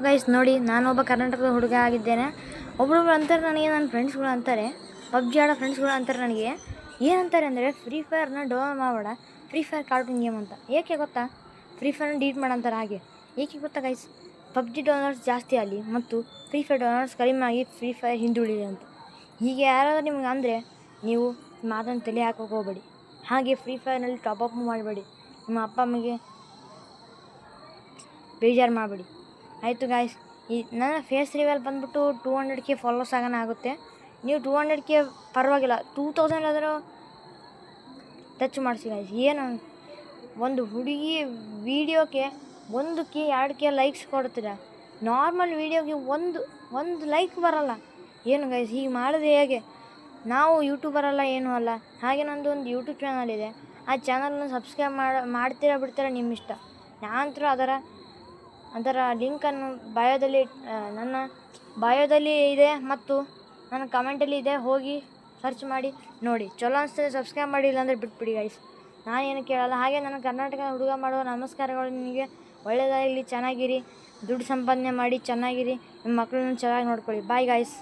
Guys ನೋಡಿ, ನಾನೊಬ್ಬ ಕರ್ನಾಟಕದ ಹುಡುಗ ಆಗಿದ್ದೇನೆ. ಒಬ್ಬೊಬ್ರು ಅಂತಾರೆ ನನಗೆ, ನನ್ನ ಫ್ರೆಂಡ್ಸ್ಗಳು ಅಂತಾರೆ, ಪಬ್ಜಿ ಆಡೋ ಫ್ರೆಂಡ್ಸ್ಗಳು ಅಂತಾರೆ ನನಗೆ. ಏನಂತಾರೆ ಅಂದರೆ, ಫ್ರೀ ಫೈರ್ನ ಡೌನ್ಲೋಡ್ ಮಾಡಬೇಡ, ಫ್ರೀ ಫೈರ್ ಕಾರ್ಟೂನ್ ಗೇಮ್ ಅಂತ. ಏಕೆ ಗೊತ್ತಾ? ಫ್ರೀ ಫೈರ್ನ ಡಿಲೀಟ್ ಮಾಡಂತಾರೆ. ಹಾಗೆ ಏಕೆ ಗೊತ್ತಾ ಗೈಸ್? ಪಬ್ಜಿ ಡೌನ್ಲೋಡ್ಸ್ ಜಾಸ್ತಿ ಆಗಲಿ ಮತ್ತು ಫ್ರೀ ಫೈರ್ ಡೌನ್ಲೋಡ್ಸ್ ಕಡಿಮೆ ಆಗಿ ಫ್ರೀ ಫೈರ್ ಹಿಂದುಳಿದೆ ಅಂತ. ಹೀಗೆ ಯಾರಾದರೂ ನಿಮ್ಗೆ ಅಂದರೆ ನೀವು ಮಾತನ್ನು ತಲೆ ಹಾಕೋಕೆ ಹೋಗಬೇಡಿ. ಹಾಗೆ ಫ್ರೀ ಫೈರ್ನಲ್ಲಿ ಟಾಪಪ್ ಮಾಡಬೇಡಿ. ನಿಮ್ಮ ಅಪ್ಪ ಅಮ್ಮಗೆ ಬೇಜಾರು ಮಾಡಬೇಡಿ. ಆಯಿತು ಗಾಯ್ಸ್, ಈ ನನ್ನ ಫೇಸ್ ರಿವೀಲ್ ಬಂದುಬಿಟ್ಟು 200K ಫಾಲೋವರ್ಸ್ ಆಗೋಣ ಆಗುತ್ತೆ. ನೀವು 200K ಪರವಾಗಿಲ್ಲ, 2000 ಆದರೂ ಟಚ್ ಮಾಡಿಸಿ ಗಾಯ್ಸ್. ಏನು ಒಂದು ಹುಡುಗಿ ವೀಡಿಯೋಕ್ಕೆ 1K 2K ಲೈಕ್ಸ್ ಕೊಡ್ತೀರ, ನಾರ್ಮಲ್ ವೀಡಿಯೋಗೆ ಒಂದು ಲೈಕ್ ಬರೋಲ್ಲ. ಏನು ಗೈಸ್, ಹೀಗೆ ಮಾಡಿದ್ರೆ ಹೇಗೆ? ನಾವು ಯೂಟ್ಯೂಬರ್ ಅಲ್ಲ, ಏನೂ ಅಲ್ಲ. ಹಾಗೆ ನಂದು ಒಂದು ಯೂಟ್ಯೂಬ್ ಚಾನಲ್ ಇದೆ. ಆ ಚಾನಲ್ನ ಸಬ್ಸ್ಕ್ರೈಬ್ ಮಾಡ್ತೀರಾ ಬಿಡ್ತೀರಾ ನಿಮ್ಮ ಇಷ್ಟ. ನಾನಂತರೂ ಅದರ ಲಿಂಕನ್ನು ನನ್ನ ಬಯೋದಲ್ಲಿ ಇದೆ ಮತ್ತು ನನ್ನ ಕಮೆಂಟಲ್ಲಿ ಇದೆ. ಹೋಗಿ ಸರ್ಚ್ ಮಾಡಿ ನೋಡಿ. ಚಲೋ ಅನಿಸ್ತದೆ ಸಬ್ಸ್ಕ್ರೈಬ್ ಮಾಡಿ, ಇಲ್ಲಾಂದರೆ ಬಿಟ್ಬಿಡಿ ಗೈಸ್. ನಾನೇನು ಕೇಳಲ್ಲ. ಹಾಗೆ ನನ್ನ ಕರ್ನಾಟಕದ ಹುಡುಗ ಮಾಡುವ ನಮಸ್ಕಾರಗಳು ನಿಮಗೆ. ಒಳ್ಳೆಯದಾಗಲಿ, ಚೆನ್ನಾಗಿರಿ, ದುಡ್ಡು ಸಂಪಾದನೆ ಮಾಡಿ ಚೆನ್ನಾಗಿರಿ, ನಿಮ್ಮ ಮಕ್ಕಳನ್ನ ಚೆನ್ನಾಗಿ ನೋಡ್ಕೊಳ್ಳಿ. Bye guys.